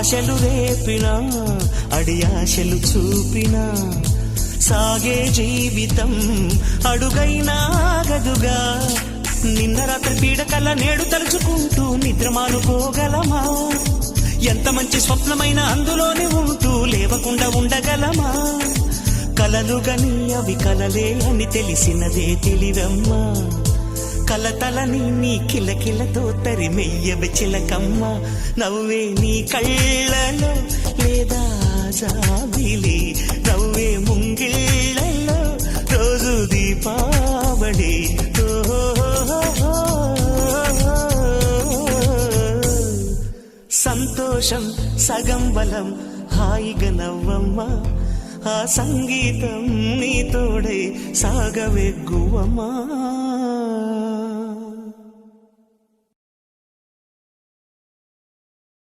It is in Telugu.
ఆశలు రేపినా అడియాశలు చూపినా సాగే జీవితం అడుగైనా ఆగదుగా. నిన్న రాత్రి పీడకల నేడు తలుచుకుంటూ నిద్రమానుకోగలమా? ఎంత మంచి స్వప్నమైన అందులోనే ఉంటూ లేవకుండా ఉండగలమా? కలలుగని అవి కలలే అని తెలిసినదే తెలివమ్మా. కలతలని నీ కిలకిలతో తరిమెయ్యవి చిలకమ్మ. నవ్వే నీ కళ్ళలో లేదా జాబిలి, నవ్వే ముంగిళ్ళలో రోజు దీపావళి. సంతోషం సగం బలం, హాయిగా నవ్వమ్మా. ఆ సంగీతం నీ తోడై సాగవెగ్గువమ్మా.